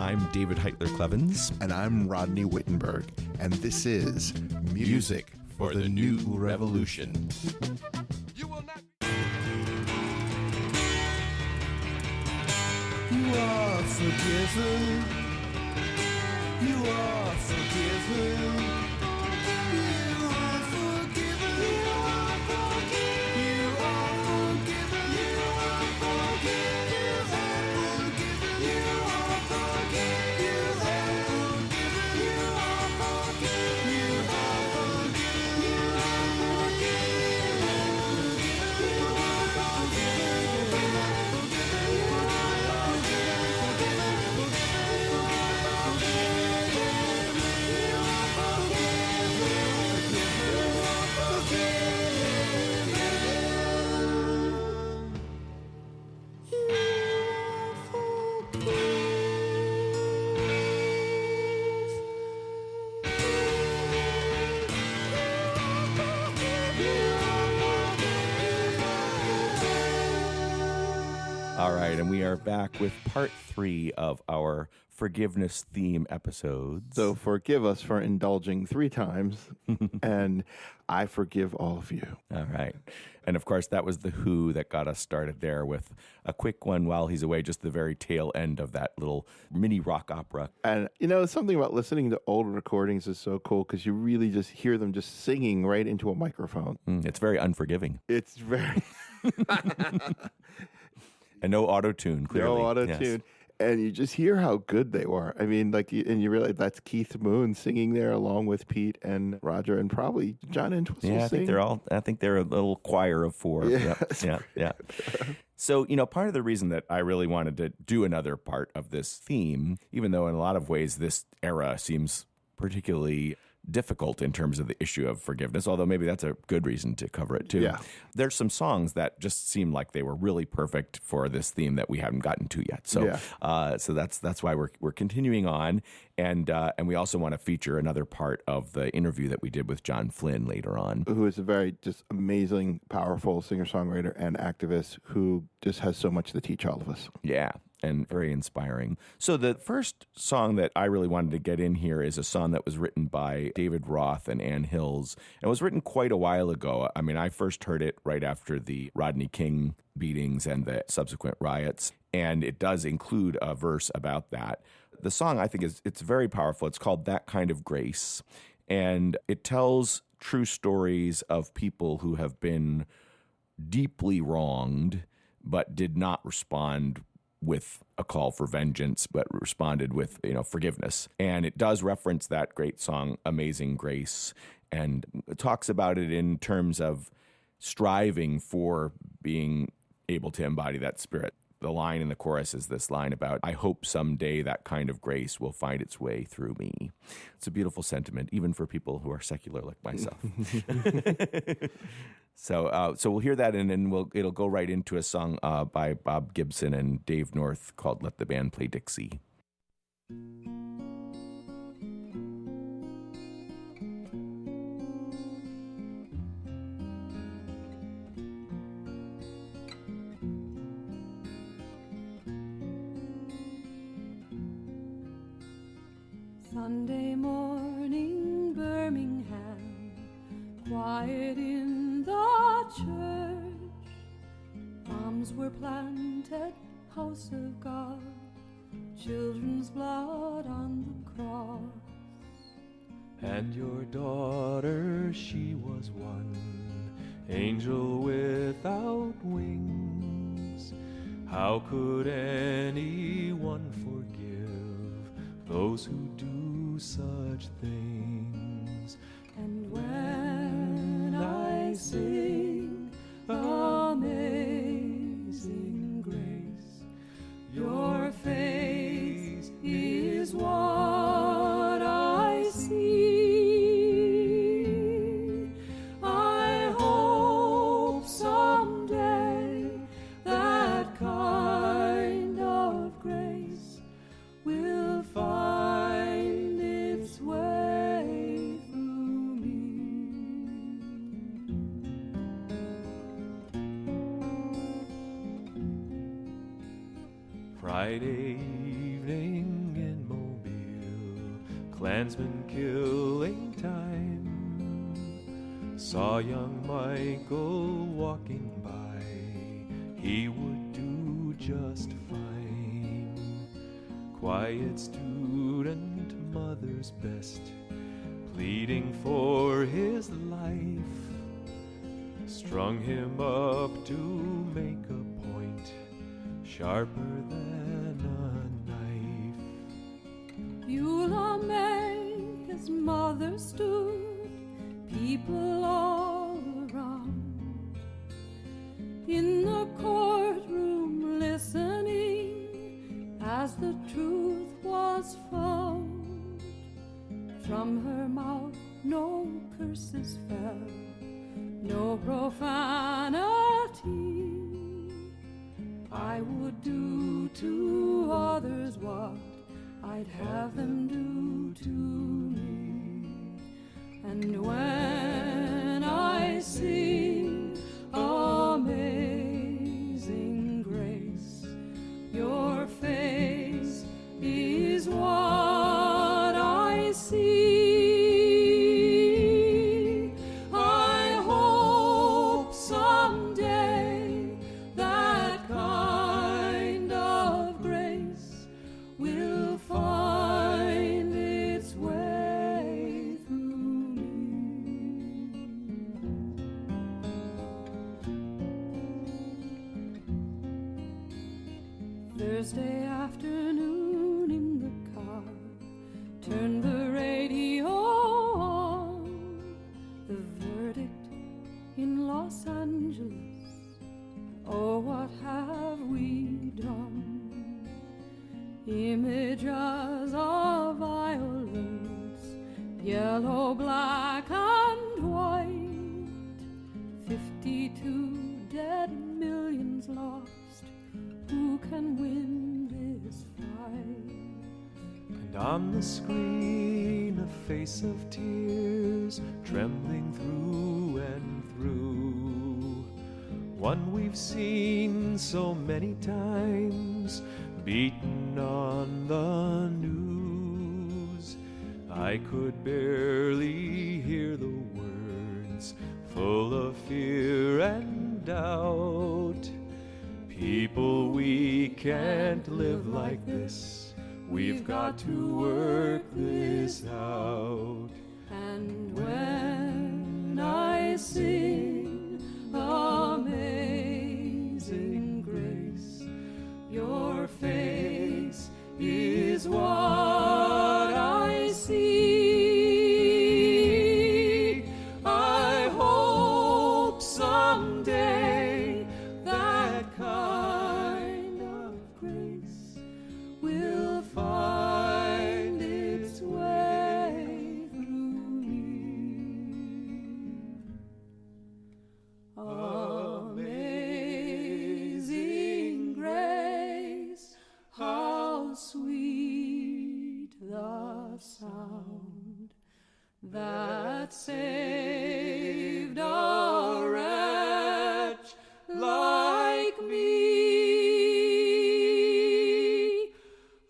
I'm David Heitler-Klevans. And I'm Rodney Whittenberg. And this is Music for the New Revolution. You will not. You are forgiven. You are forgiven. You are forgiven. You are forgiven. You are forgiven. You are forgiven. You are forgiven. You are forgiven. You are forgiven. You are forgiven. You are All right, and we are back with part 3 of our forgiveness theme episodes. So forgive us for indulging 3 times, and I forgive all of you. All right. And of course, that was The Who that got us started there with a quick one while he's away, just the very tail end of that little mini rock opera. And, you know, something about listening to old recordings is so cool because you really just hear them just singing right into a microphone. It's very unforgiving. It's very... And no auto-tune, clearly. No auto-tune. Yes. And you just hear how good they were. I mean, and you realize that's Keith Moon singing there along with Pete and Roger and probably John Entwistle. Yeah, I think they're a little choir of 4. Yeah. Yeah. So, you know, part of the reason that I really wanted to do another part of this theme, even though in a lot of ways this era seems particularly difficult in terms of the issue of forgiveness, although maybe that's a good reason to cover it too. Yeah. There's some songs that just seem like they were really perfect for this theme that we haven't gotten to yet. So so that's why we're continuing on, and we also want to feature another part of the interview that we did with John Flynn later on, who is a very just amazing, powerful singer-songwriter and activist who just has so much to teach all of us. Yeah. And very inspiring. So the first song that I really wanted to get in here is a song that was written by David Roth and Ann Hills. It was written quite a while ago. I mean, I first heard it right after the Rodney King beatings and the subsequent riots, and it does include a verse about that. The song, I think, it's very powerful. It's called That Kind of Grace, and it tells true stories of people who have been deeply wronged but did not respond with a call for vengeance, but responded with, forgiveness. And it does reference that great song, Amazing Grace, and it talks about it in terms of striving for being able to embody that spirit. The line in the chorus is this line about, I hope someday that kind of grace will find its way through me. It's a beautiful sentiment, even for people who are secular like myself. So we'll hear that, and then it'll go right into a song by Bob Gibson and Dave North called Let the Band Play Dixie. Sunday morning, Birmingham, quiet in the church. Bombs were planted, house of God, children's blood on the cross. And your daughter, she was one angel without wings. How could anyone forgive those who do such things? And when I sing Amazing Grace, your face is what I see. I hope someday that kind of grace will find its way through me. Friday evening in Klansmen killing time. Saw young Michael walking by, he would do just fine. Quiet student, mother's best, pleading for his life. Strung him up to make a point, sharper than a knife. Beulah May, his mother stood, people all around, in the courtroom listening as the truth was found. From her mouth no curses fell, no profanity. I would do to others what I'd have them do to me. And when I sing Amazing Grace, your face is what I see. I hope someday that kind of grace will find its way through me. Thursday afternoon in the car, turn the radio on. The verdict in Los Angeles, oh, what have we done? Images of violence, yellow, black, and white. 52 dead, millions lost. Who can win this fight? And on the screen a face of tears, trembling through and through. One we've seen so many times, beaten on the news. I could barely hear the words, full of fear and doubt. People, we can't live like this. We've got to work this out. And when I sing Amazing Grace, your face is what I see. I hope someday that kind of grace will find its way through me. Amazing grace, how sweet the sound that saved a wretch like me.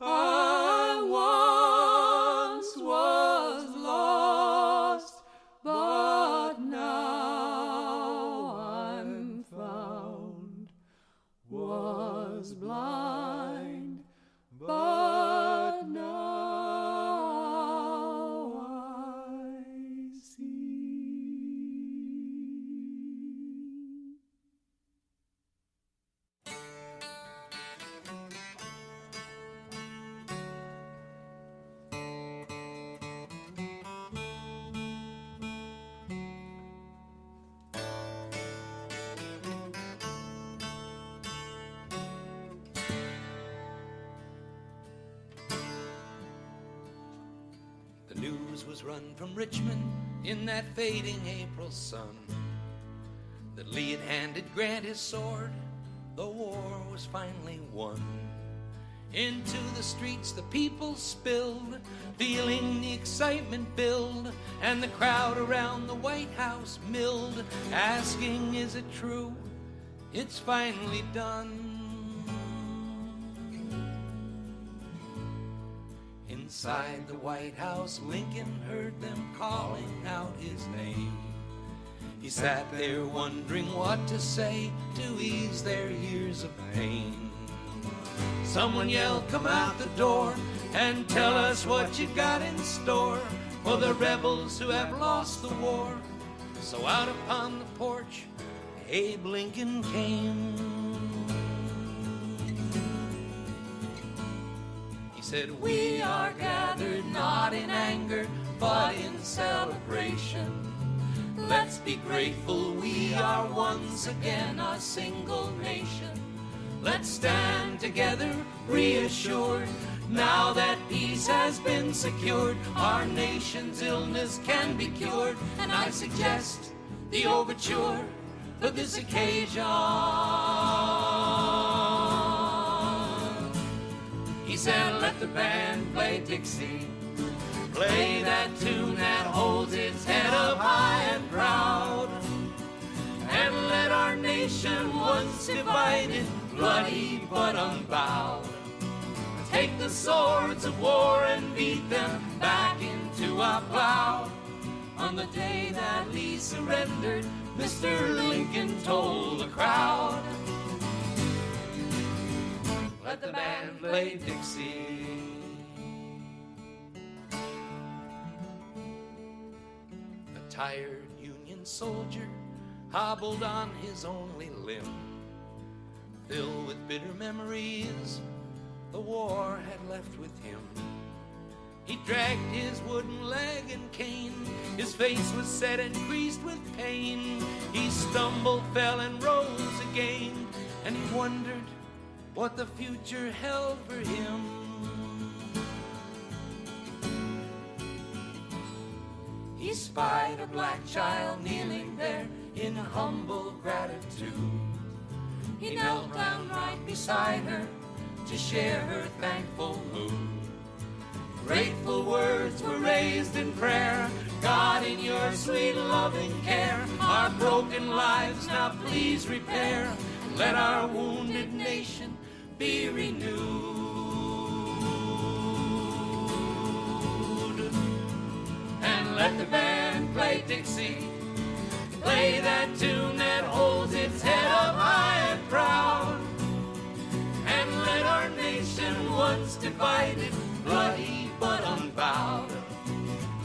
I once was lost, but now I'm found. Was blind, but now I see. The news was run from Richmond in that fading April sun that Lee had handed Grant his sword, the war was finally won. Into the streets the people spilled, feeling the excitement build, and the crowd around the White House milled, asking, is it true? It's finally done. In Inside the White House, Lincoln heard them calling out his name. He sat there wondering what to say to ease their years of pain. Someone yelled, "Come out the door and tell us what you got in store for the rebels who have lost the war." So out upon the porch, Abe Lincoln came. He said, "We are gathered not in anger, but in celebration. Let's be grateful we are once again a single nation. Let's stand together, reassured, now that peace has been secured. Our nation's illness can be cured, and I suggest the overture for this occasion." He said, "Let the band play Dixie, play that tune that holds its head up high and proud, and let our nation, once divided, bloody but unbowed, take the swords of war and beat them back into our plow. On the day that Lee surrendered, Mr. Lincoln told the crowd, let the band play Dixie." A tired Union soldier hobbled on his only limb, filled with bitter memories the war had left with him. He dragged his wooden leg and cane, his face was set and creased with pain. He stumbled, fell, and rose again, and he wondered what the future held for him. He spied a black child kneeling there in humble gratitude. He knelt down right beside her to share her thankful mood. Grateful words were raised in prayer. God, in your sweet loving care, our broken lives now please repair. Let our wounded nation be renewed. And let the band play Dixie, play that tune that holds its head up high and proud. And let our nation, once divided, bloody but unbowed,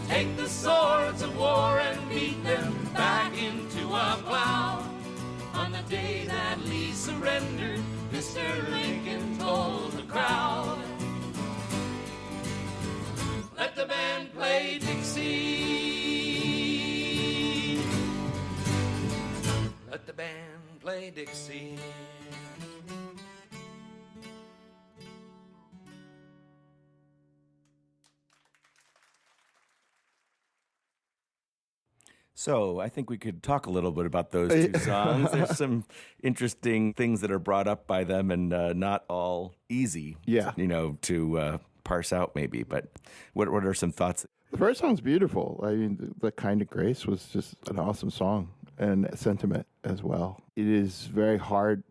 take the swords of war and beat them back into our plow. On the day that Lee surrendered, Mr. Lincoln told the crowd, let the band play Dixie. Let the band play Dixie. So I think we could talk a little bit about those two songs. There's some interesting things that are brought up by them, and not all easy, to parse out maybe. But what are some thoughts? The first song's beautiful. I mean, the Kind of Grace was just an awesome song, and sentiment as well. It is very hard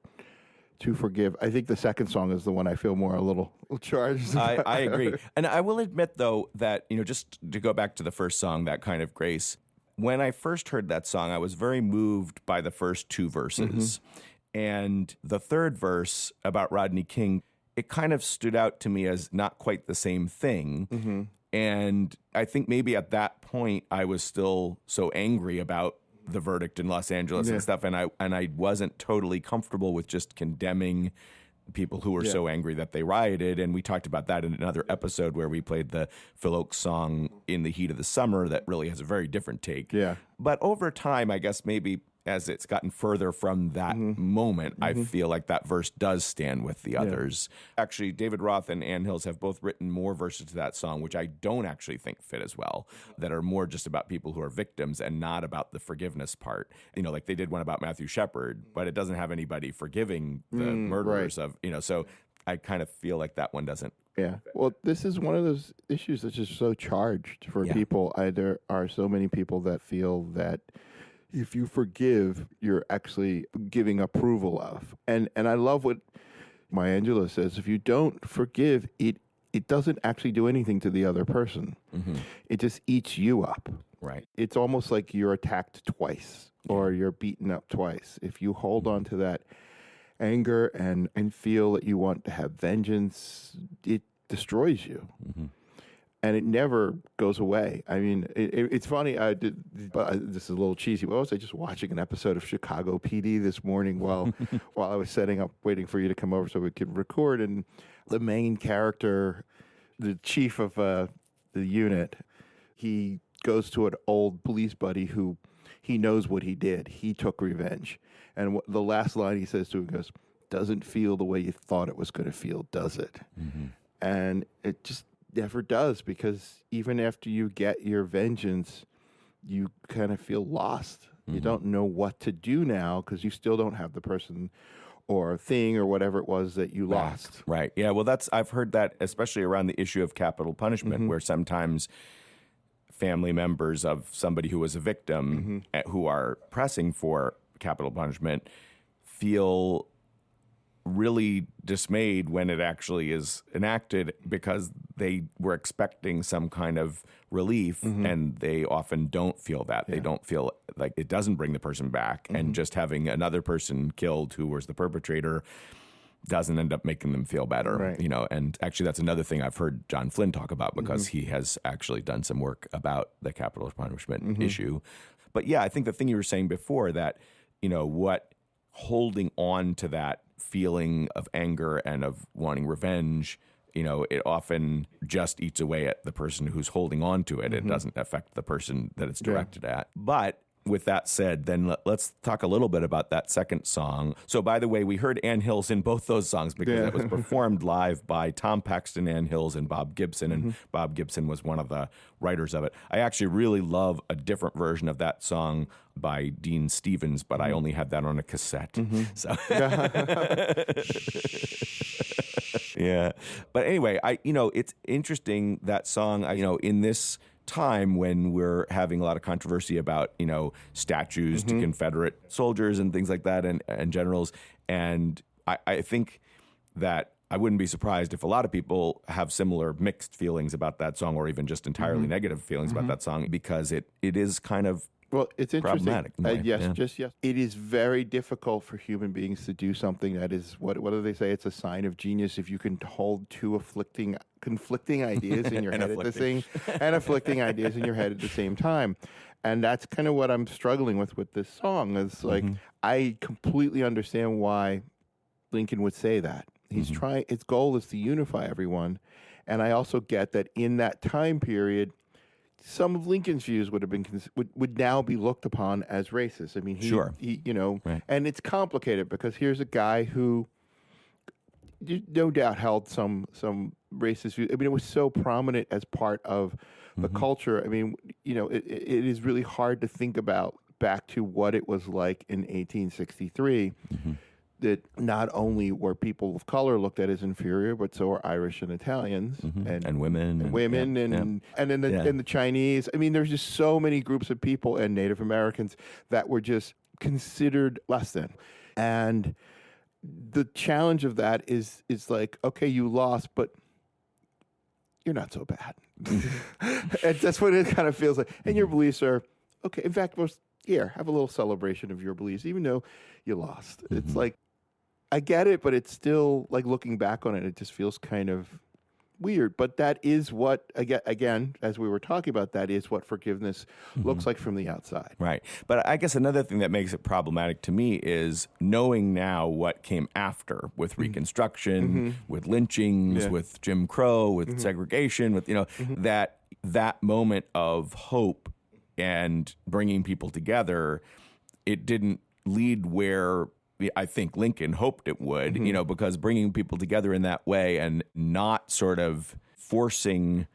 to forgive. I think the second song is the one I feel more a little charged. I agree. And I will admit, though, that, just to go back to the first song, That Kind of Grace, when I first heard that song, I was very moved by the first two verses. Mm-hmm. And the third verse about Rodney King, it kind of stood out to me as not quite the same thing. Mm-hmm. And I think maybe at that point, I was still so angry about the verdict in Los Angeles and stuff, and I wasn't totally comfortable with just condemning people who were so angry that they rioted. And we talked about that in another episode where we played the Phil Oakes song In the Heat of the Summer that really has a very different take. Yeah. But over time, I guess maybe as it's gotten further from that moment, I feel like that verse does stand with the others. Actually, David Roth and Ann Hills have both written more verses to that song, which I don't actually think fit as well, that are more just about people who are victims and not about the forgiveness part. Like they did one about Matthew Shepard, but it doesn't have anybody forgiving the murderers of, so I kind of feel like that one doesn't. Yeah. Well, this is one of those issues that's just so charged for people. There are so many people that feel that if you forgive, you're actually giving approval of. And I love what Maya Angelou says. If you don't forgive, it it doesn't actually do anything to the other person. It just eats you up. Right. It's almost like you're attacked twice or you're beaten up twice. If you hold on to that anger and feel that you want to have vengeance, it destroys you. And it never goes away. I mean, it's funny. This is a little cheesy. But I was just watching an episode of Chicago PD this morning while I was setting up, waiting for you to come over so we could record. And the main character, the chief of the unit, he goes to an old police buddy who he knows what he did. He took revenge. And the last line he says to him goes, "Doesn't feel the way you thought it was going to feel, does it?" And it just never does, because even after you get your vengeance, you kind of feel lost. You don't know what to do now because you still don't have the person or thing or whatever it was that you lost. Right. Yeah. Well, I've heard that, especially around the issue of capital punishment, where sometimes family members of somebody who was a victim who are pressing for capital punishment feel really dismayed when it actually is enacted, because they were expecting some kind of relief and they often don't feel that. They don't feel like it doesn't bring the person back, and just having another person killed who was the perpetrator doesn't end up making them feel better, Right. you know. And actually, that's another thing I've heard John Flynn talk about, because he has actually done some work about the capital punishment issue. But yeah, I think the thing you were saying before, that, you know, what holding on to that feeling of anger and of wanting revenge, you know, it often just eats away at the person who's holding on to it. It doesn't affect the person that it's directed at. But with that said, then let's talk a little bit about that second song. So, by the way, we heard Ann Hills in both those songs because it was performed live by Tom Paxton, Ann Hills, and Bob Gibson. And Bob Gibson was one of the writers of it. I actually really love a different version of that song by Dean Stevens, but I only had that on a cassette. So, yeah. But anyway, it's interesting, that song, in this time when we're having a lot of controversy about, statues to Confederate soldiers and things like that, and generals. And I think that I wouldn't be surprised if a lot of people have similar mixed feelings about that song, or even just entirely negative feelings about that song, because it is kind of it's interesting. Problematic. Yes. It is very difficult for human beings to do something that is, what do they say? It's a sign of genius if you can hold two conflicting ideas in your head at the same, and afflicting ideas in your head at the same time. And that's kind of what I'm struggling with this song. Is like, I completely understand why Lincoln would say that. He's trying. His goal is to unify everyone, and I also get that in that time period, some of Lincoln's views would now be looked upon as racist. I mean, he Right. And it's complicated because here's a guy who no doubt held some racist views. I mean, it was so prominent as part of the culture. I mean, it is really hard to think about back to what it was like in 1863. That not only were people of color looked at as inferior, but so were Irish and Italians and women, and the Chinese. I mean, there's just so many groups of people, and Native Americans, that were just considered less than. And the challenge of that is like, okay, you lost, but you're not so bad. And that's what it kind of feels like. And your beliefs are okay. In fact, have a little celebration of your beliefs, even though you lost. It's like, I get it, but it's still like, looking back on it, it just feels kind of weird. But that is what, again, as we were talking about, that is what forgiveness looks like from the outside. Right. But I guess another thing that makes it problematic to me is knowing now what came after, with Reconstruction, with lynchings, with Jim Crow, with segregation, with, that moment of hope and bringing people together, it didn't lead where I think Lincoln hoped it would, because bringing people together in that way and not sort of forcing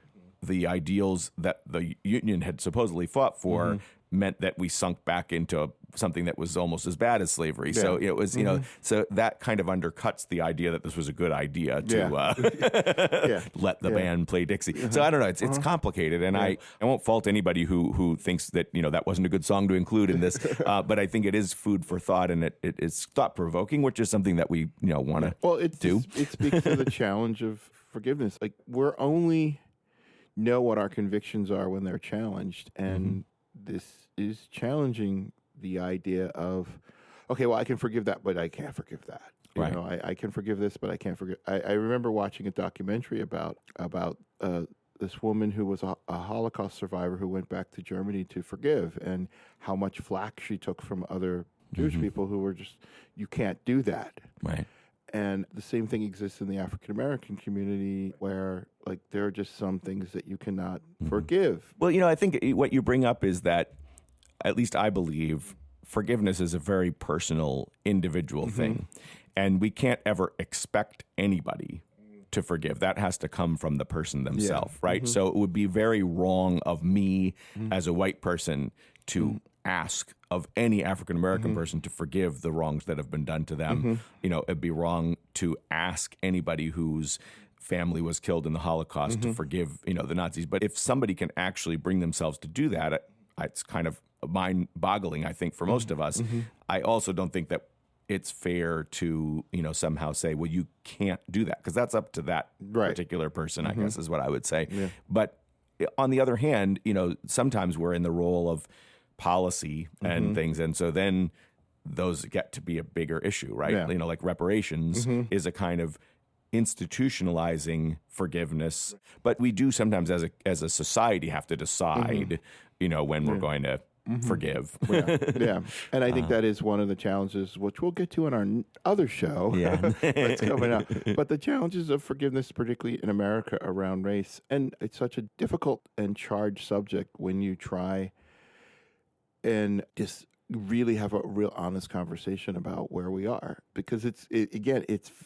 the ideals that the Union had supposedly fought for meant that we sunk back into something that was almost as bad as slavery. Yeah. So it was, so that kind of undercuts the idea that this was a good idea to let the band play Dixie. So I don't know. It's complicated, and I won't fault anybody who thinks that that wasn't a good song to include in this. But I think it is food for thought, and it's thought provoking, which is something that we want to do. It speaks to the challenge of forgiveness. Like, we're only know what our convictions are when they're challenged. And this is challenging the idea of, okay, well, I can forgive that, but I can't forgive that. You Right. know, I can forgive this, but I can't forgive. I remember watching a documentary about this woman who was a Holocaust survivor who went back to Germany to forgive, and how much flack she took from other Jewish people who were just, you can't do that. Right. And the same thing exists in the African American community, where like there are just some things that you cannot forgive. Well, you know, I think what you bring up is that, at least I believe, forgiveness is a very personal, individual thing. And we can't ever expect anybody to forgive. That has to come from the person themselves, right? So it would be very wrong of me as a white person to ask of any African American person to forgive the wrongs that have been done to them. You know, it'd be wrong to ask anybody whose family was killed in the Holocaust to forgive, you know, the Nazis. But if somebody can actually bring themselves to do that, it's kind of mind-boggling, I think, for most of us. I also don't think that it's fair to, you know, somehow say, well, you can't do that, because that's up to that particular person, I guess is what I would say. But on the other hand, you know, sometimes we're in the role of policy and things, and so then those get to be a bigger issue, right? You know, like reparations is a kind of institutionalizing forgiveness, but we do sometimes as a society have to decide, you know, when we're going to forgive. And I think that is one of the challenges, which we'll get to in our other show. That's coming up. But the challenges of forgiveness, particularly in America around race, and it's such a difficult and charged subject when you try and just really have a real honest conversation about where we are, because it's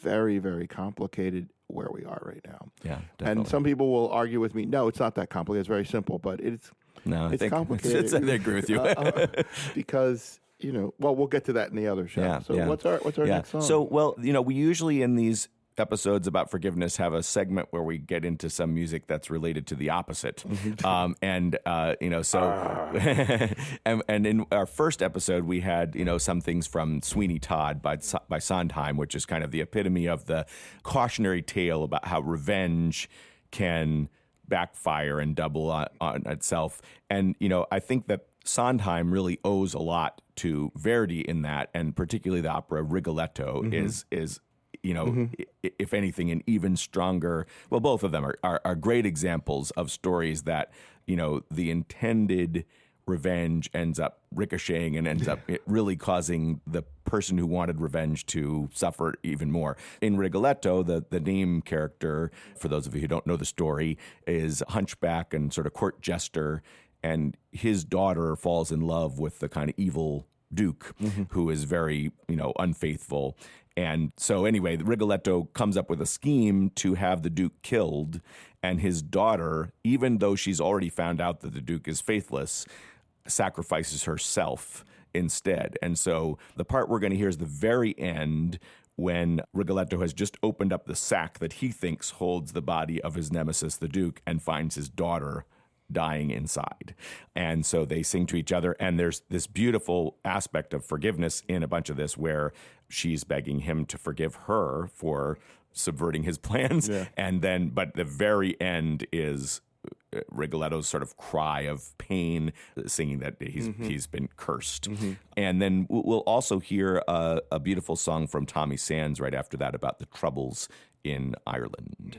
very, very complicated where we are right now. Definitely. And some people will argue with me, no, it's not that complicated. It's very simple, but it's complicated. I agree with you. Because, you know, well, we'll get to that in the other show. What's our next song? So, well, you know, we usually in these episodes about forgiveness have a segment where we get into some music that's related to the opposite. You know, so and in our first episode we had, you know, some things from Sweeney Todd by Sondheim, which is kind of the epitome of the cautionary tale about how revenge can backfire and double on itself. And, you know, I think that Sondheim really owes a lot to Verdi in that, and particularly the opera Rigoletto is you know, if anything, an even stronger, well, both of them are great examples of stories that, you know, the intended revenge ends up ricocheting and ends up really causing the person who wanted revenge to suffer even more. In Rigoletto, the name character, for those of you who don't know the story, is a hunchback and sort of court jester, and his daughter falls in love with the kind of evil Duke, who is very, you know, unfaithful. And so anyway, Rigoletto comes up with a scheme to have the Duke killed, and his daughter, even though she's already found out that the Duke is faithless, sacrifices herself instead. And so the part we're going to hear is the very end, when Rigoletto has just opened up the sack that he thinks holds the body of his nemesis, the Duke, and finds his daughter dying inside. And so they sing to each other, and there's this beautiful aspect of forgiveness in a bunch of this where she's begging him to forgive her for subverting his plans. And then, but the very end is Rigoletto's sort of cry of pain, singing that he's been cursed. And then we'll also hear a beautiful song from Tommy Sands right after that about the troubles in Ireland.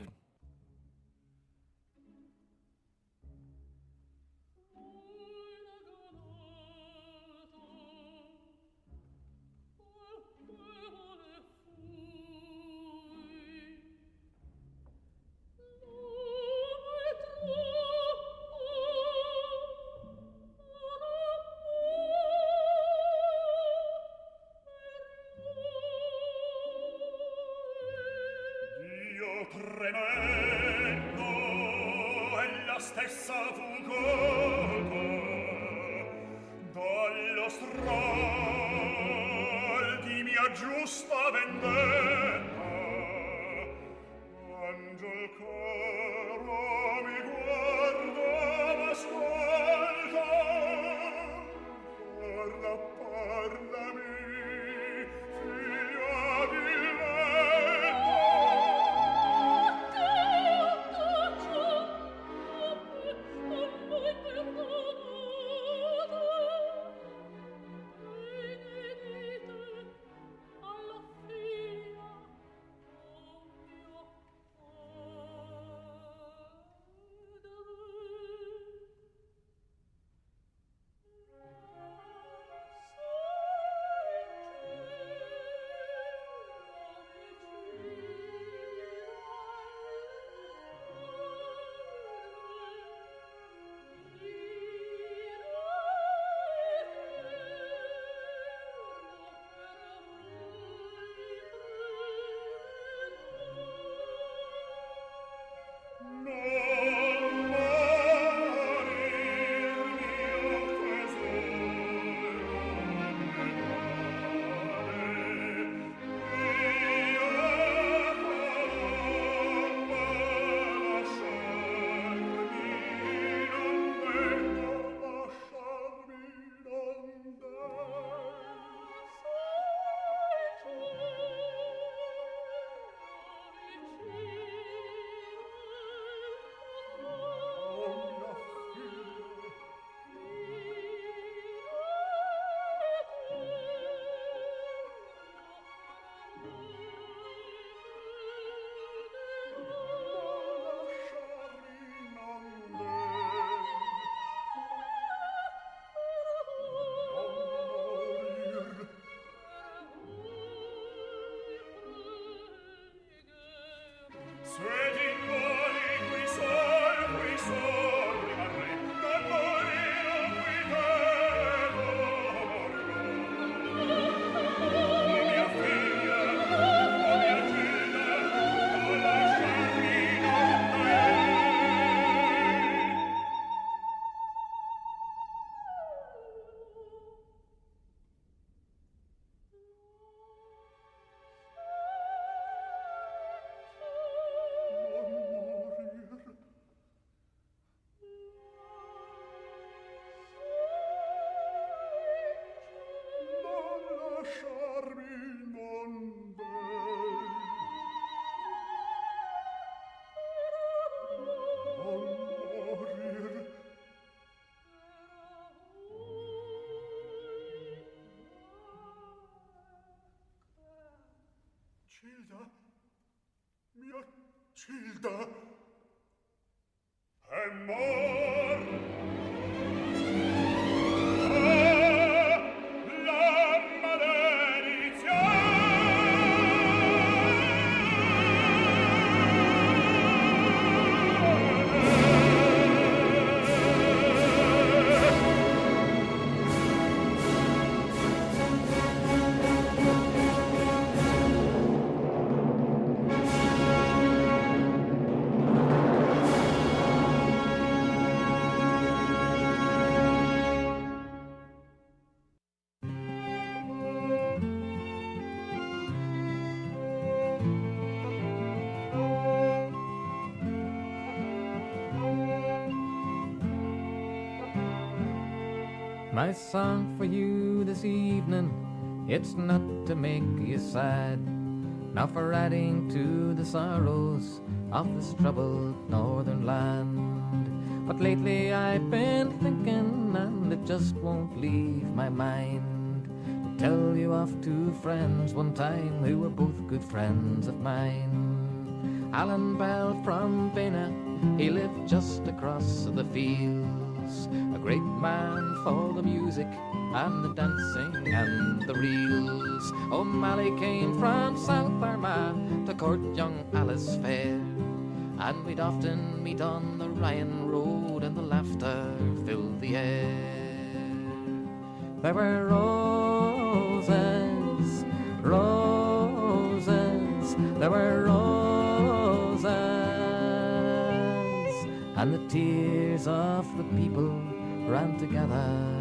Cilda, mia Cilda, è morta. La maledizione. My song for you this evening, it's not to make you sad, not for adding to the sorrows of this troubled northern land. But lately I've been thinking, and it just won't leave my mind, to tell you of two friends one time who were both good friends of mine. Alan Bell from Bena, he lived just across the fields, a great man for the music and the dancing and the reels. O'Malley came from South Armagh to court young Alice Fair, and we'd often meet on the Ryan Road, and the laughter filled the air. There were roses, roses, there were roses, and the tears of the people ran together.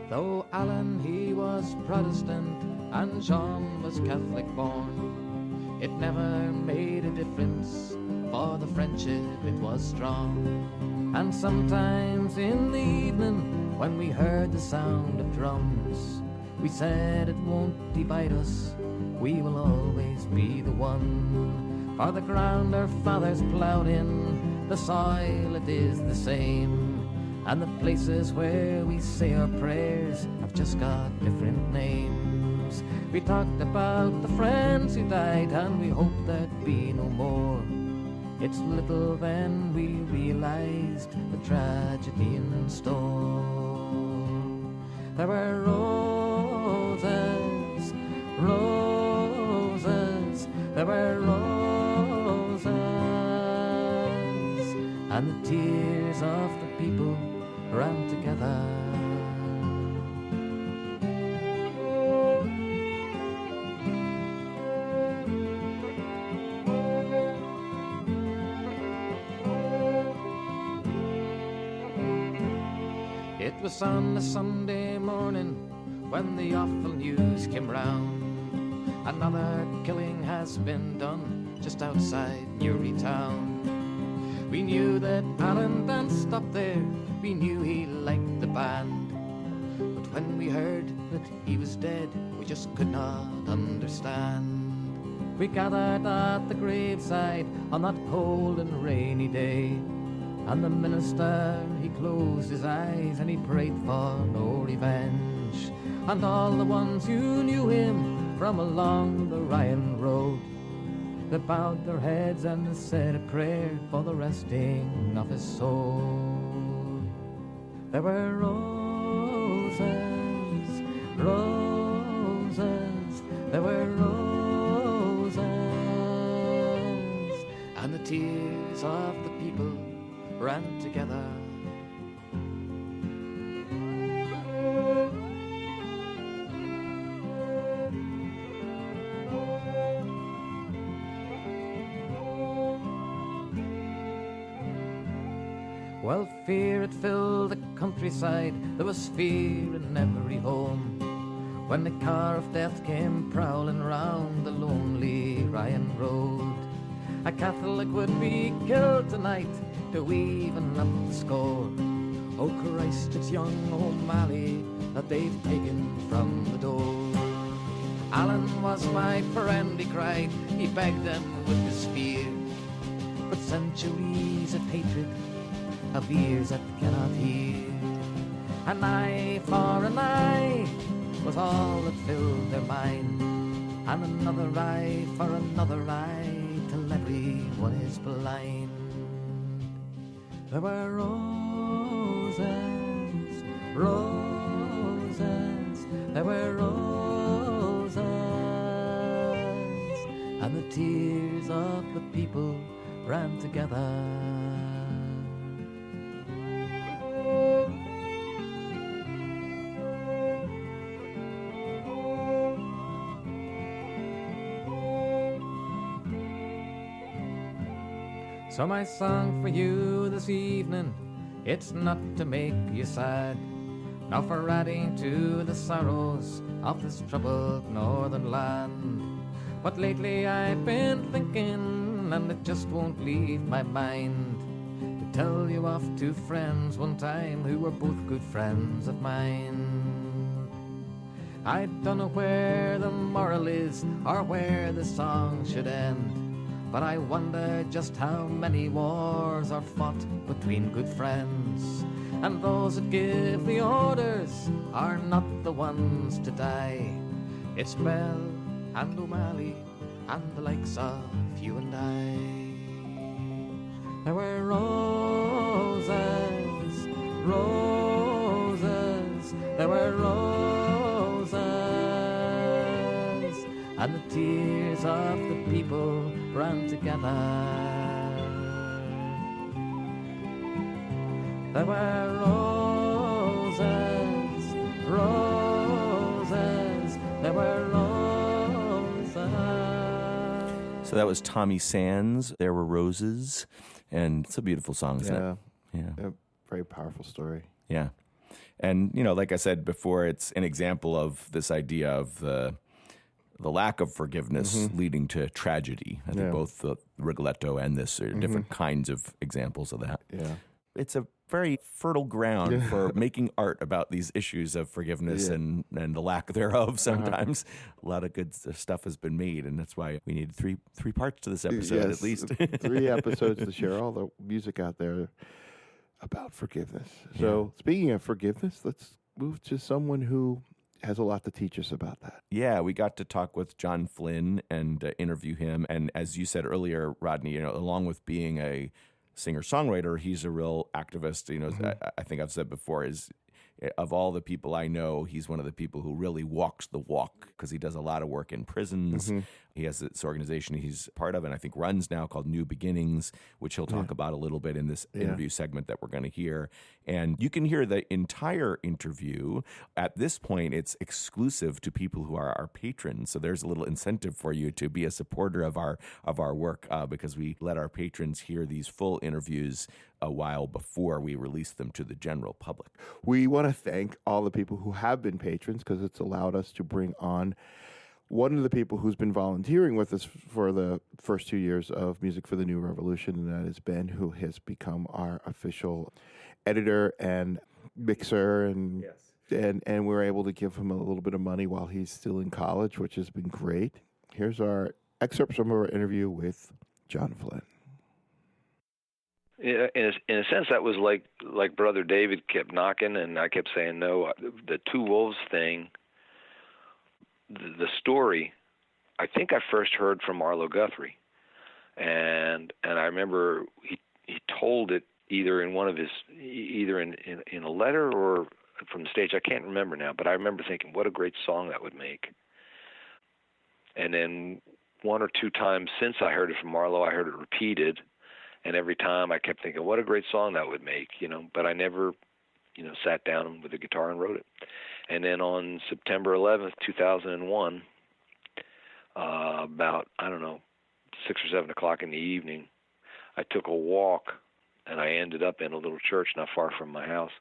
Though Alan he was Protestant and John was Catholic born, it never made a difference, for the friendship it was strong. And sometimes in the evening, when we heard the sound of drums, we said it won't divide us, we will always be the one. For the ground our fathers ploughed in, the soil it is the same, and the places where we say our prayers have just got different names. We talked about the friends who died, and we hoped there'd be no more. It's little then we realized the tragedy in store. There were roses, roses, there were roses, and the tears of the people ran together. It was on a Sunday morning when the awful news came round. Another killing has been done just outside Newry town. We knew that Alan danced up there, we knew he liked the band. But when we heard that he was dead, we just could not understand. We gathered at the graveside on that cold and rainy day, and the minister, he closed his eyes and he prayed for no revenge. And all the ones who knew him from along the Ryan Road, they bowed their heads and said a prayer for the resting of his soul. There were roses, roses, there were roses, and the tears of the people ran together. Well, fear it filled the countryside, there was fear in every home, when the car of death came prowling round the lonely Ryan Road. A Catholic would be killed tonight to even up the score. Oh Christ, it's young O'Malley that they've taken from the door. Alan was my friend, he cried, he begged them with his fear. But centuries of hatred, of ears that cannot hear. An eye for an eye was all that filled their mind, and another eye for another eye, till everyone is blind. There were roses, roses, there were roses, and the tears of the people ran together. So my song for you this evening, it's not to make you sad, nor for adding to the sorrows of this troubled northern land. But lately I've been thinking, and it just won't leave my mind, to tell you of two friends one time who were both good friends of mine. I don't know where the moral is, or where the song should end, but I wonder just how many wars are fought between good friends, and those that give the orders are not the ones to die. It's Bell and O'Malley and the likes of you and I. There were roses, roses, there were roses, and the tears of the people ran together. There were roses, roses, there were roses. So that was Tommy Sands, There Were Roses, and it's a beautiful song, isn't it? Yeah. A very powerful story. Yeah. And, you know, like I said before, it's an example of this idea of the lack of forgiveness leading to tragedy. I think both the Rigoletto and this are different kinds of examples of that. Yeah. It's a very fertile ground for making art about these issues of forgiveness and the lack thereof sometimes. A lot of good stuff has been made, and that's why we need three parts to this episode at least. 3 episodes to share all the music out there about forgiveness. So speaking of forgiveness, let's move to someone who has a lot to teach us about that. Yeah, we got to talk with John Flynn and interview him. And as you said earlier, Rodney, you know, along with being a singer-songwriter, he's a real activist. You know, I think I've said before, is of all the people I know, he's one of the people who really walks the walk because he does a lot of work in prisons. He has this organization he's part of and I think runs now called New Beginnings, which he'll talk about a little bit in this interview segment that we're going to hear. And you can hear the entire interview. At this point, it's exclusive to people who are our patrons. So there's a little incentive for you to be a supporter of our work because we let our patrons hear these full interviews a while before we release them to the general public. We want to thank all the people who have been patrons because it's allowed us to bring on one of the people who's been volunteering with us for the first 2 years of Music for the New Revolution, and that is Ben, who has become our official editor and mixer, and we're able to give him a little bit of money while he's still in college, which has been great. Here's our excerpts from our interview with John Flynn. In a sense, that was like Brother David kept knocking, and I kept saying no. The Two Wolves thing, the story, I think I first heard from Arlo Guthrie, and I remember he told it either in one of his in a letter or from the stage. I can't remember now, but I remember thinking, what a great song that would make. And then 1 or 2 times since I heard it from Arlo, I heard it repeated. And every time I kept thinking, what a great song that would make, you know, but I never, you know, sat down with a guitar and wrote it. And then on September 11th, 2001, about, 6 or 7 o'clock in the evening, I took a walk and I ended up in a little church not far from my house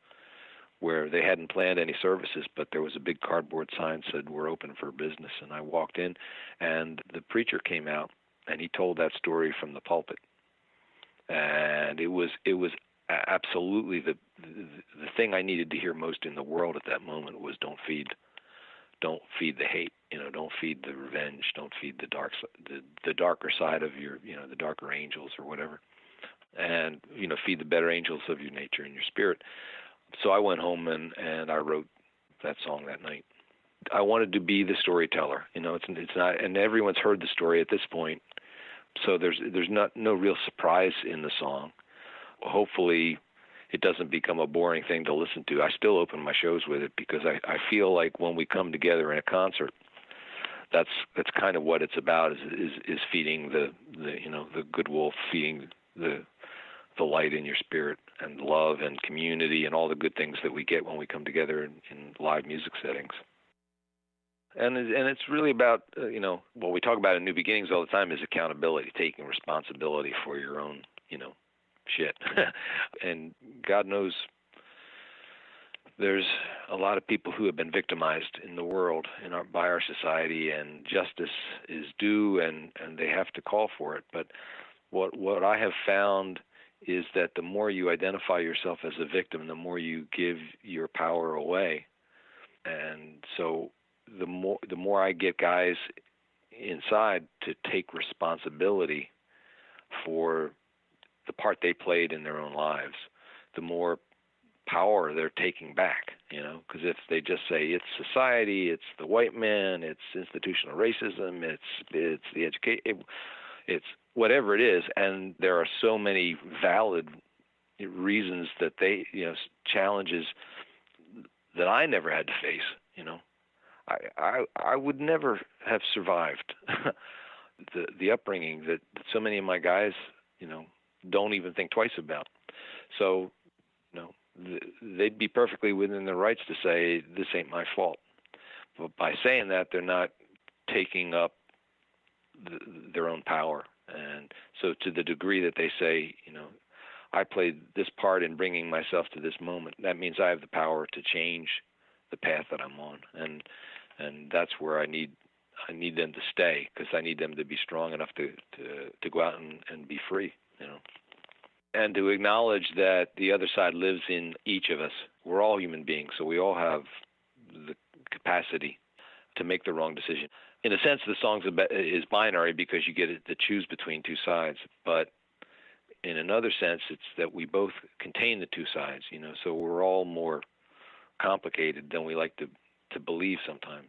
where they hadn't planned any services, but there was a big cardboard sign that said, we're open for business. And I walked in and the preacher came out and he told that story from the pulpit. And it was absolutely the thing I needed to hear most in the world at that moment was don't feed don't feed the hate. Don't feed the revenge. Don't feed the the darker side of your, the darker angels or whatever. And, feed the better angels of your nature and your spirit. So I went home and I wrote that song that night. I wanted to be the storyteller. It's not, and everyone's heard the story at this point. So there's no real surprise in the song. Hopefully it doesn't become a boring thing to listen to. I still open my shows with it because I feel like when we come together in a concert, that's kind of what it's about, is feeding the good wolf, feeding the light in your spirit, and love and community and all the good things that we get when we come together in live music settings. And it's really about, what we talk about in New Beginnings all the time is accountability, taking responsibility for your own, shit. And God knows there's a lot of people who have been victimized in the world by our society, and justice is due, and they have to call for it. But what I have found is that the more you identify yourself as a victim, the more you give your power away. And so the more I get guys inside to take responsibility for the part they played in their own lives, the more power they're taking back, because if they just say it's society, it's the white man, it's institutional racism, it's the education, it's whatever it is, and there are so many valid reasons that they, challenges that I never had to face, I would never have survived the upbringing that so many of my guys, don't even think twice about. So, they'd be perfectly within their rights to say, this ain't my fault. But by saying that, they're not taking up their own power. And so to the degree that they say, I played this part in bringing myself to this moment, that means I have the power to change the path that I'm on. And that's where I need them to stay, because I need them to be strong enough to go out and be free, and to acknowledge that the other side lives in each of us. We're all human beings, so we all have the capacity to make the wrong decision. In a sense, the song is binary because you get to choose between two sides, but in another sense, it's that we both contain the two sides, so we're all more complicated than we like to believe sometimes.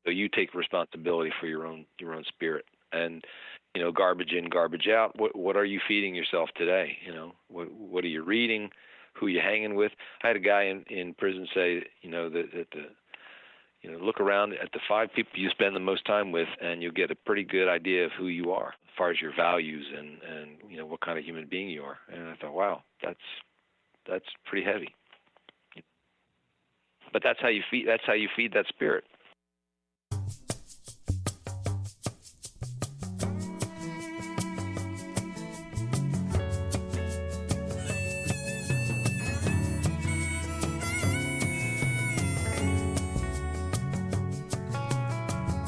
So you take responsibility for your own spirit, and garbage in, garbage out. What are you feeding yourself today? What are you reading? Who are you hanging with? I had a guy in prison say, look around at the 5 people you spend the most time with, and you'll get a pretty good idea of who you are, as far as your values and what kind of human being you are. And I thought, wow, that's pretty heavy. But that's how you feed that spirit.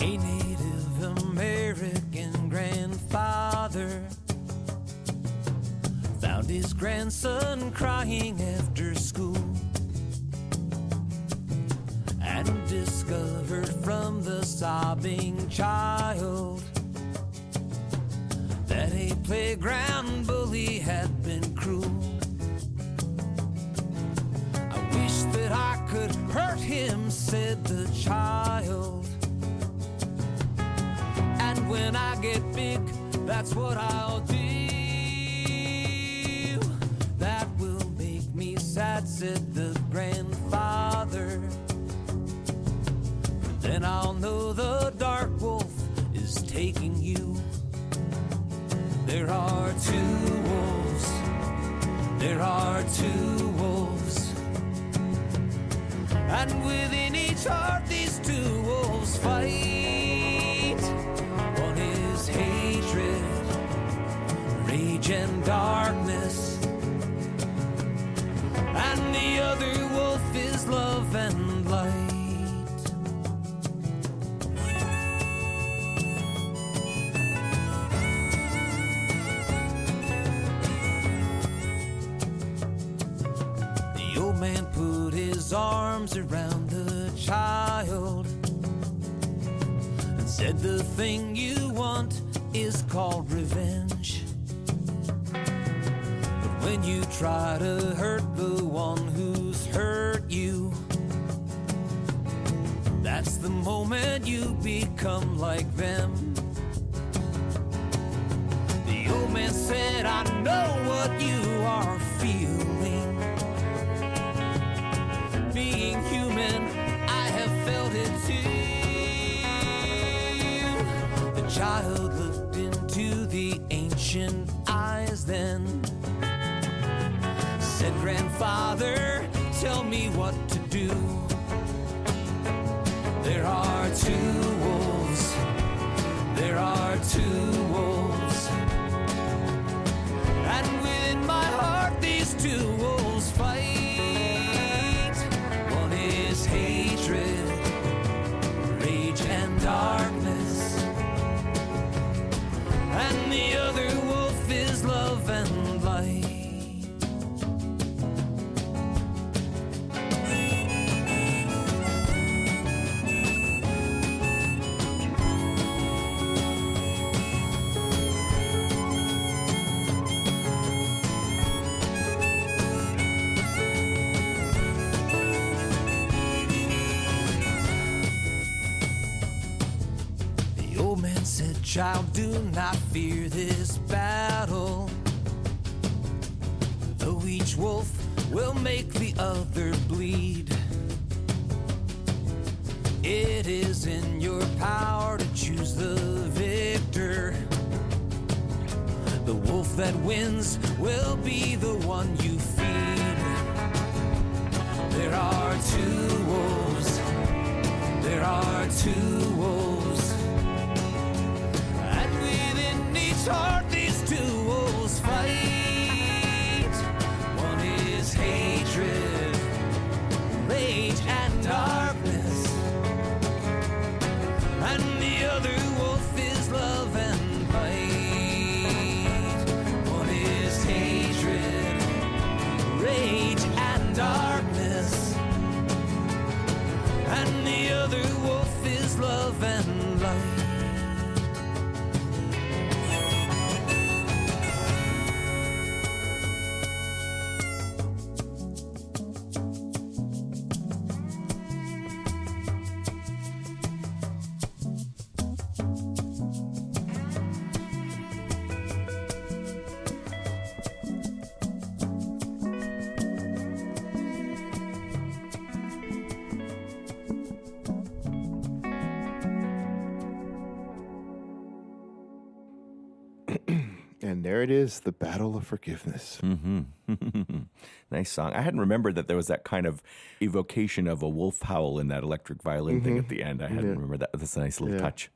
A Native American grandfather found his grandson crying after school, and discovered from the sobbing child that a playground bully had been cruel. I wish that I could hurt him, said the child, and when I get big, that's what I'll do. That will make me sad, said the grandfather. Then I'll know the dark wolf is taking you. There are two wolves. There are two wolves. And within each heart these two wolves fight. One is hatred, rage and darkness, and the other wolf is love and light. The old man put his arms around the child Said the thing you want is called revenge. But when you try to hurt the one who's hurt you, that's the moment you become like them. The old man said, I know what you are feeling. Being human, I have felt it too. The child looked into the ancient eyes then, said, Grandfather, tell me what to do. There are two wolves, there are two wolves, and within my heart these two wolves fight. One is hatred, rage and darkness, and the other wolf is love and light. Child, do not fear this battle, though each wolf will make the other bleed. It is in your power to choose the victor. The wolf that wins will be the one you feed. There are two wolves, there are two wolves, heart these two wolves fight. One is hatred, rage and darkness, and the other wolf is love and light. One is hatred, rage and darkness, and the other wolf is love and light. And there it is, the Battle of Forgiveness. Mm-hmm. Nice song. I hadn't remembered that there was that kind of evocation of a wolf howl in that electric violin thing at the end. I hadn't remembered that. That's a nice little touch.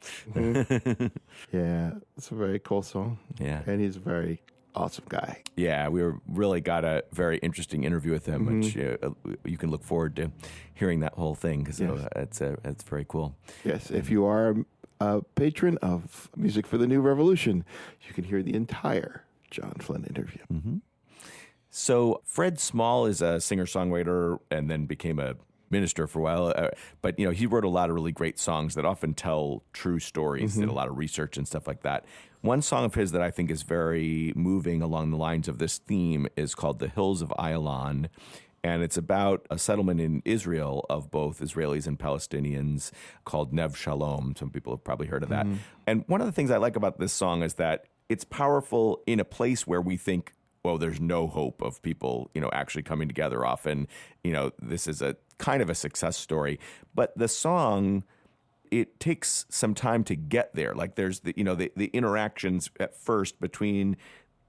Yeah, it's a very cool song. Yeah. And he's a very awesome guy. Yeah, we really got a very interesting interview with him, which you can look forward to hearing that whole thing because it's very cool. Yes, if you are a patron of Music for the New Revolution, you can hear the entire John Flynn interview. Mm-hmm. So Fred Small is a singer-songwriter and then became a minister for a while. But, he wrote a lot of really great songs that often tell true stories, did a lot of research and stuff like that. One song of his that I think is very moving along the lines of this theme is called The Hills of Ayalon. And it's about a settlement in Israel of both Israelis and Palestinians called Nev Shalom. Some people have probably heard of that. And one of the things I like about this song is that it's powerful in a place where we think, well, there's no hope of people, actually coming together. Often, this is a kind of a success story. But the song, it takes some time to get there. Like there's the interactions at first between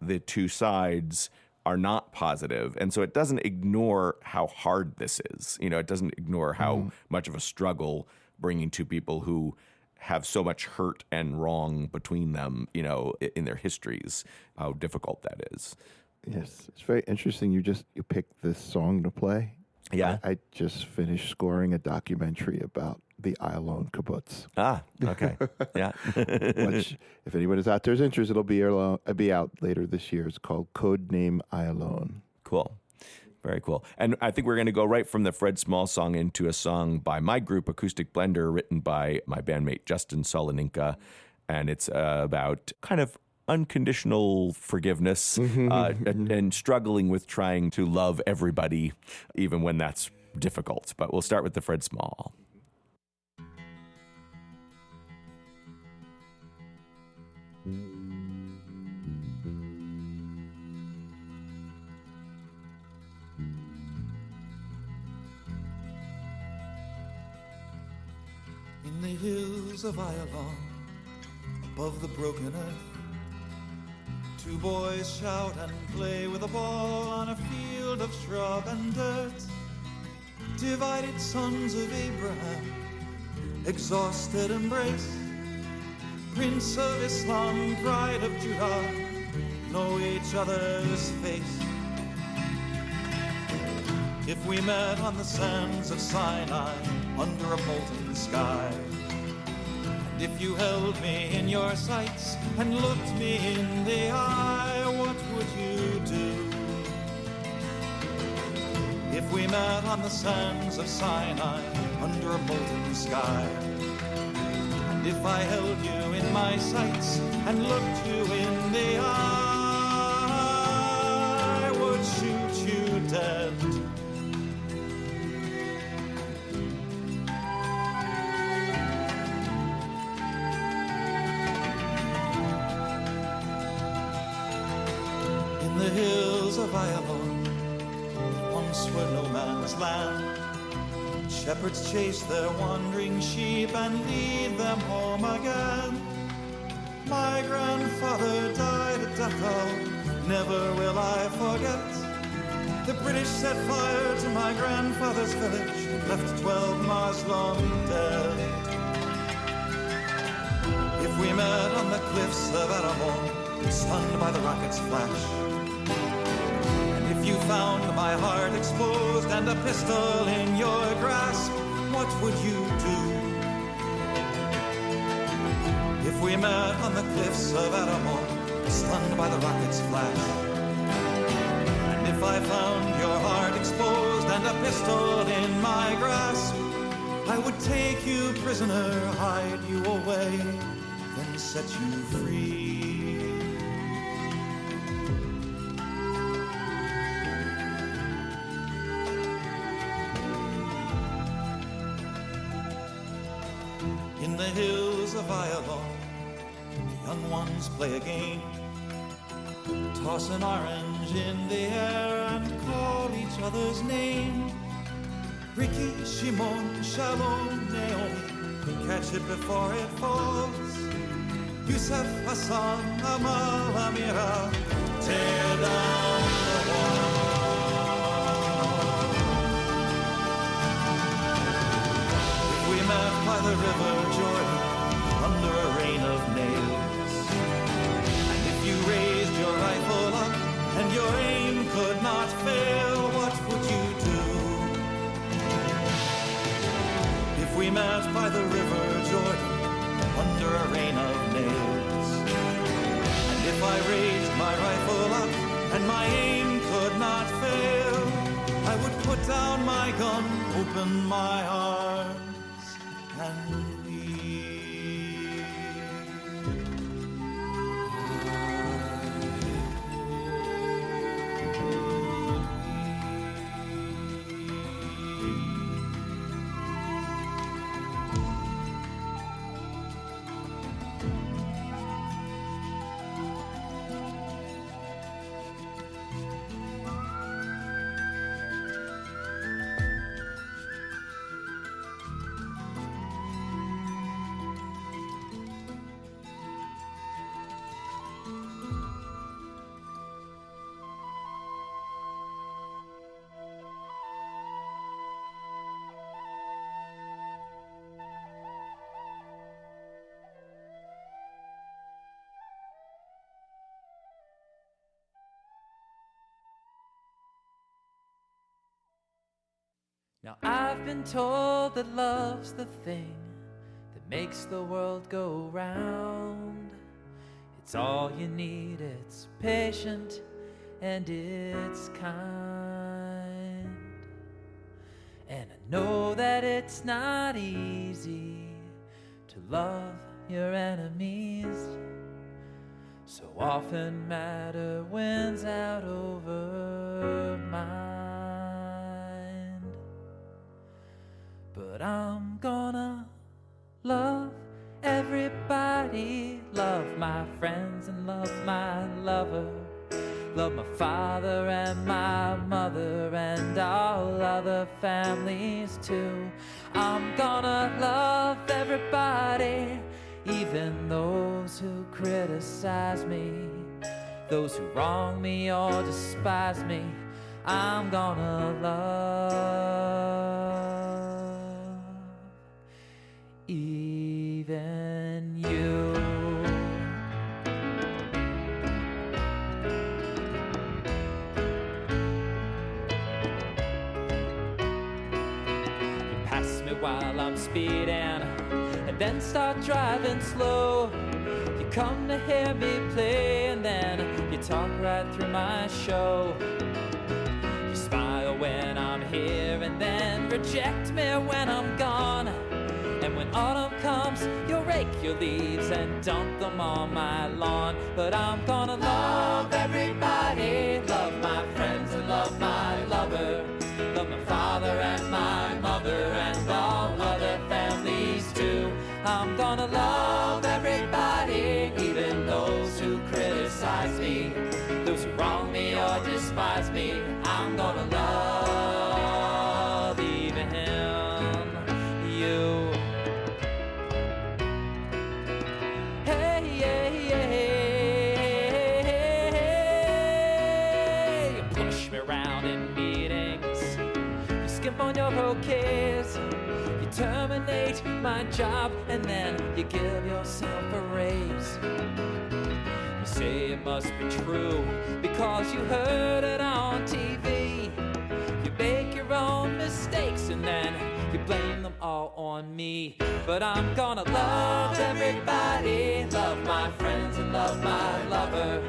the two sides are not positive. And so it doesn't ignore how hard this is. It doesn't ignore how much of a struggle bringing two people who have so much hurt and wrong between them, in their histories, how difficult that is. Yes, it's very interesting. You picked this song to play. Yeah. I just finished scoring a documentary about the Ayalon kibbutz. Ah, okay. Yeah. Which, if anyone is out there is interested, it'll be out later this year. It's called Codename Ayalon. Cool. Very cool. And I think we're going to go right from the Fred Small song into a song by my group, Acoustic Blender, written by my bandmate Justin Solonynka. And it's about kind of unconditional forgiveness and struggling with trying to love everybody, even when that's difficult. But we'll start with the Fred Small. In the hills of Iolon, above the broken earth, two boys shout and play with a ball on a field of shrub and dirt. Divided sons of Abraham, exhausted embrace. Prince of Islam, pride of Judah, know each other's face. If we met on the sands of Sinai, under a molten sky, and if you held me in your sights and looked me in the eye, what would you do? If we met on the sands of Sinai, under a molten sky, and if I held you in my sights and looked you in the eye, I would shoot you dead. The hills of Iolon once were no man's land. Shepherds chase their wandering sheep and lead them home again. My grandfather died at Dachau, never will I forget. The British set fire to my grandfather's village, left 12 Muslim dead. If we met on the cliffs of Aramon, stunned by the rocket's flash, you found my heart exposed and a pistol in your grasp, what would you do? If we met on the cliffs of Aramon, stunned by the rocket's flash, and if I found your heart exposed and a pistol in my grasp, I would take you prisoner, hide you away, then set you free. In the hills of Iolon, the young ones play a game. Toss an orange in the air and call each other's name. Ricky, Shimon, Shalom, Naomi, catch it before it falls. Yusuf, Hassan, Amal, Amira, tear down the wall. We met by the river Jordan, under a rain of nails. And if you raised your rifle up, and your aim could not fail, what would you do? If we met by the river Jordan, under a rain of nails. And if I raised my rifle up, and my aim could not fail, I would put down my gun, open my arms, and Now I've been told that love's the thing that makes the world go round. It's all you need, it's patient and it's kind. And I know that it's not easy to love your enemies. So often matter wins out over mind. But I'm gonna love everybody, love my friends and love my lover, love my father and my mother and all other families too. I'm gonna love everybody, even those who criticize me, those who wrong me or despise me. I'm gonna love even you. You pass me while I'm speeding and then start driving slow. You come to hear me play and then you talk right through my show. You smile when I'm here and then reject me when I'm gone. And when autumn comes, you'll rake your leaves and dump them on my lawn. But I'm gonna love everybody, love my friends and love my lover, love my father and my mother and all other families too. I'm gonna love everybody, even those who criticize me, those who wrong me or despise me. I'm gonna love even you. Hey, yeah, yeah. You push me around in meetings, you skip on your okays, you terminate my job and then you give yourself a raise. You say it must be true because you heard it on TV. You make your own mistakes and then you blame them all on me. But I'm gonna love everybody, love my friends and love my lover,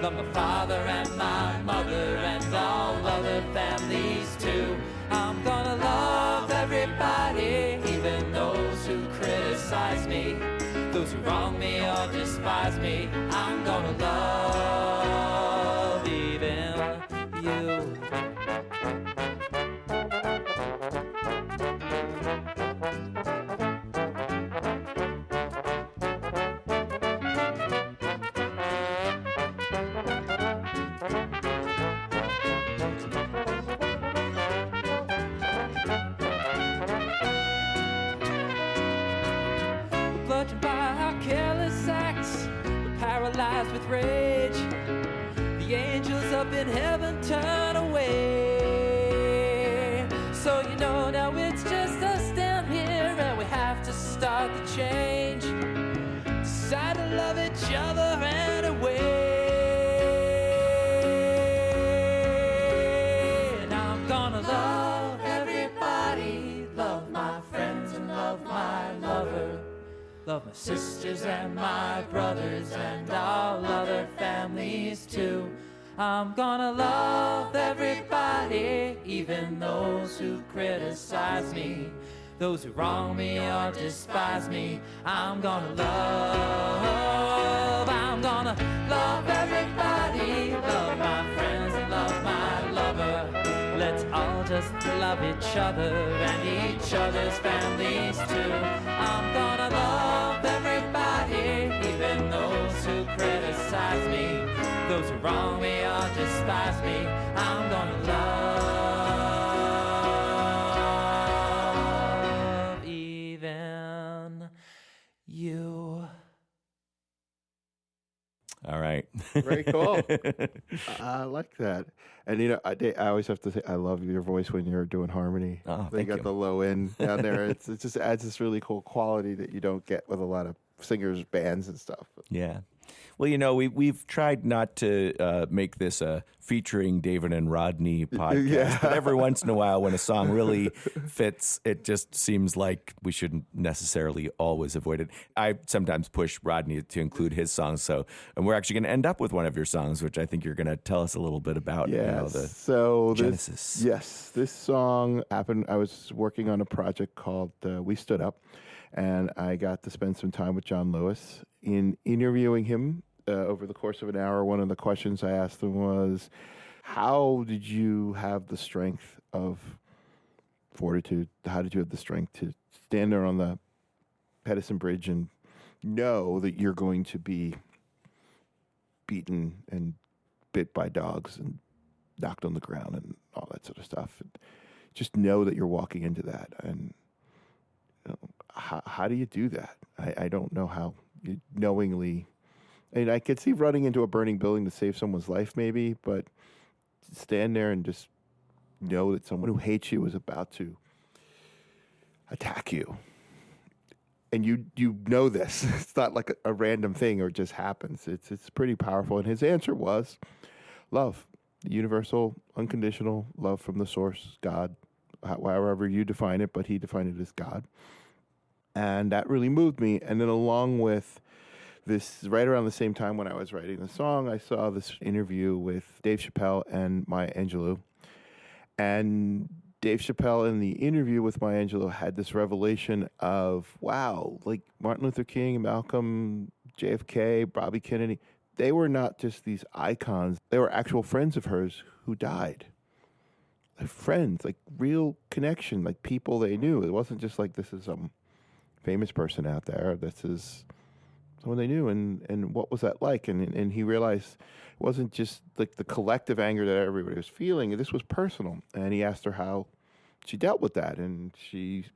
love my father and my mother and all other families too. I'm gonna love everybody, even those who criticize me, those who wrong me or despise me. I'm gonna love even you. Bludgeoned by our careless acts, we're paralyzed with rage. The angels up in heaven turn away. So you know now it's just us down here and we have to start the change. Decide to love each other anyway. And I'm gonna love everybody, love my friends and love my lover, love my sisters and my brothers and all other families too. I'm gonna love everybody, even those who criticize me, those who wrong me or despise me. I'm gonna love everybody, love my friends and love my lover. Let's all just love each other and each other's families too. I'm gonna love everybody, even those who criticize me, those who wrong me or despise me. I'm gonna love even you. All right. Very cool. I like that. And you know, I always have to say I love your voice when you're doing harmony. Oh, they thank got you. the low end down there. It just adds this really cool quality that you don't get with a lot of singers, bands, and stuff. Yeah. Well, we've tried not to make this a featuring David and Rodney podcast, but every once in a while when a song really fits, it just seems like we shouldn't necessarily always avoid it. I sometimes push Rodney to include his songs, and we're actually going to end up with one of your songs, which I think you're going to tell us a little bit about. So genesis. This song happened. I was working on a project called We Stood Up, and I got to spend some time with John Lewis. In interviewing him over the course of an hour, one of the questions I asked him was, how did you have the strength of fortitude? How did you have the strength to stand there on the Pedersen Bridge and know that you're going to be beaten and bit by dogs and knocked on the ground and all that sort of stuff? And just know that you're walking into that. And how do you do that? I don't know how you knowingly. I mean, I could see running into a burning building to save someone's life, maybe, but stand there and just know that someone who hates you is about to attack you. And you know this. It's not like a random thing or it just happens. It's pretty powerful. And his answer was love, universal, unconditional love from the source, God, however you define it, but he defined it as God. And that really moved me. And then along with this, right around the same time when I was writing the song, I saw this interview with Dave Chappelle and Maya Angelou. And Dave Chappelle in the interview with Maya Angelou had this revelation of, wow, like Martin Luther King, Malcolm, JFK, Bobby Kennedy, they were not just these icons. They were actual friends of hers who died. Like friends, like real connection, like people they knew. It wasn't just like this is some famous person out there. This is someone they knew. And what was that like? And he realized it wasn't just like the collective anger that everybody was feeling. This was personal. And he asked her how she dealt with that. And she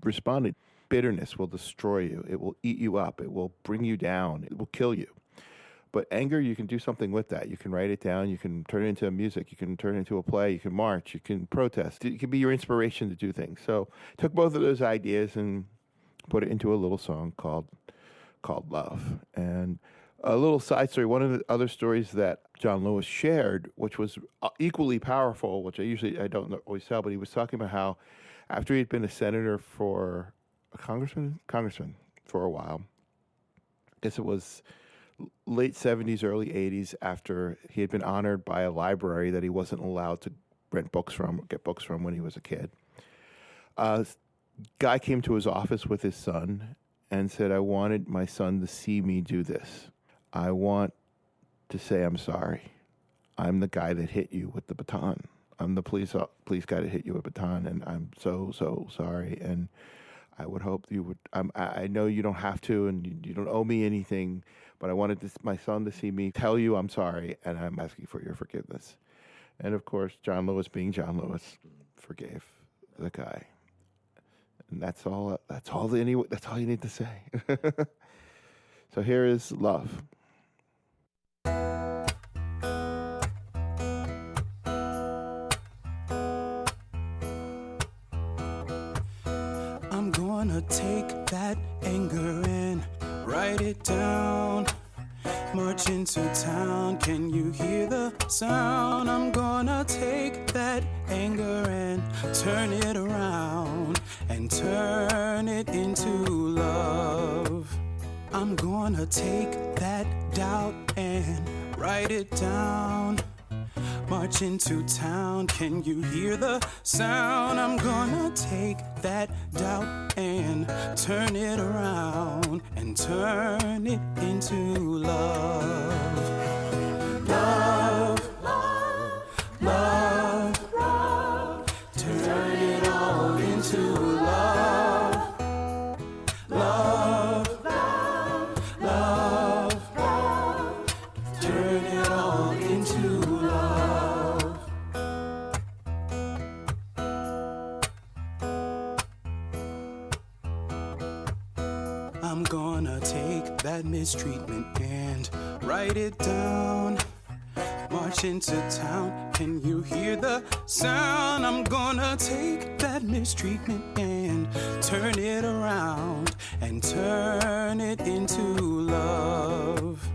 responded, bitterness will destroy you. It will eat you up. It will bring you down. It will kill you. But anger, you can do something with that. You can write it down. You can turn it into music. You can turn it into a play. You can march. You can protest. It can be your inspiration to do things. So I took both of those ideas and put it into a little song called Love. And a little side story, one of the other stories that John Lewis shared, which was equally powerful, which I don't always tell, but he was talking about how after he'd been a senator for a congressman for a while, I guess it was late 70s, early 80s, after he had been honored by a library that he wasn't allowed to get books from when he was a kid. Guy came to his office with his son and said, I wanted my son to see me do this. I want to say I'm sorry. I'm the guy that hit you with the baton. I'm the police guy that hit you with a baton, and I'm so sorry. And I would hope you would. I know you don't have to, and you don't owe me anything, but I wanted my son to see me tell you I'm sorry, and I'm asking for your forgiveness. And of course, John Lewis, being John Lewis, forgave the guy. And that's all you need to say. So here is Love. I'm gonna take that anger and write it down. March into town, can you hear the sound? I'm gonna take that anger and turn it around and turn it into love. I'm gonna take that doubt and write it down. March into town, can you hear the sound? I'm gonna take that doubt and turn it around and turn it into love. Love, love, love, love. Turn it all into love. Love, love, love, love. Turn it all into love. I'm gonna take that mistreatment and write it down. March into town, can you hear the sound? I'm gonna take that mistreatment and turn it around and turn it into love.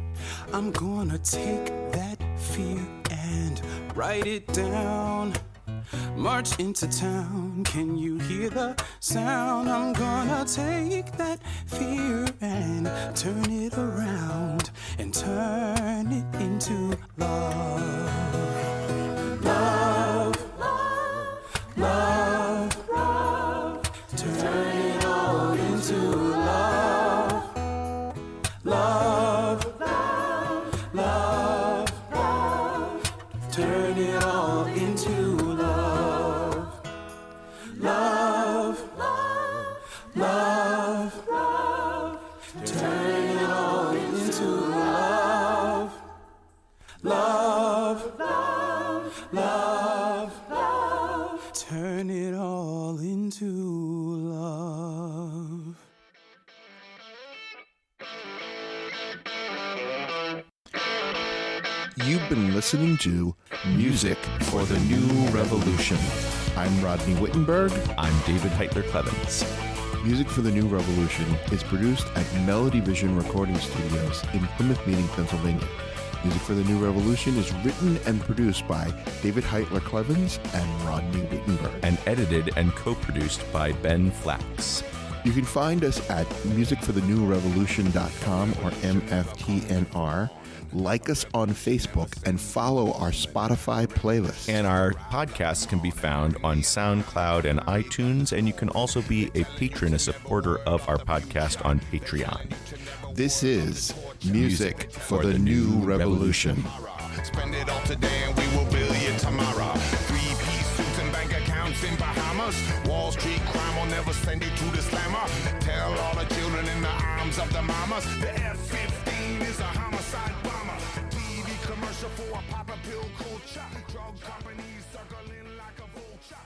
I'm gonna take that fear and write it down. March into town, can you hear the sound? I'm gonna take that fear and turn it around and turn it into love. Love, love, love, turn it all into love. Love, love, love, turn it all into love. Love, love, love, turn it all into love. Love, love, love, turn it all into love. You've been listening to Music for the New Revolution. I'm Rodney Whittenberg. I'm David Heitler-Klevans. Music for the New Revolution is produced at Melody Vision Recording Studios in Plymouth Meeting, Pennsylvania. Music for the New Revolution is written and produced by David Heitler-Klevans and Rodney Whittenberg. And edited and co-produced by Ben Flax. You can find us at musicforthenewrevolution.com or MFTNR. Like us on Facebook and follow our Spotify playlist. And our podcasts can be found on SoundCloud and iTunes, and you can also be a patron, a supporter of our podcast on Patreon. This is Music for the New Revolution. Spend it all today and we will bill you tomorrow. 3-piece suits and bank accounts in Bahamas. Wall Street crime will never send you to the slammer. Tell all the children in the arms of the mamas. The F-15 is a homicide bomber. TV commercial for a pop-up pill culture. Drug companies circling like a vulture.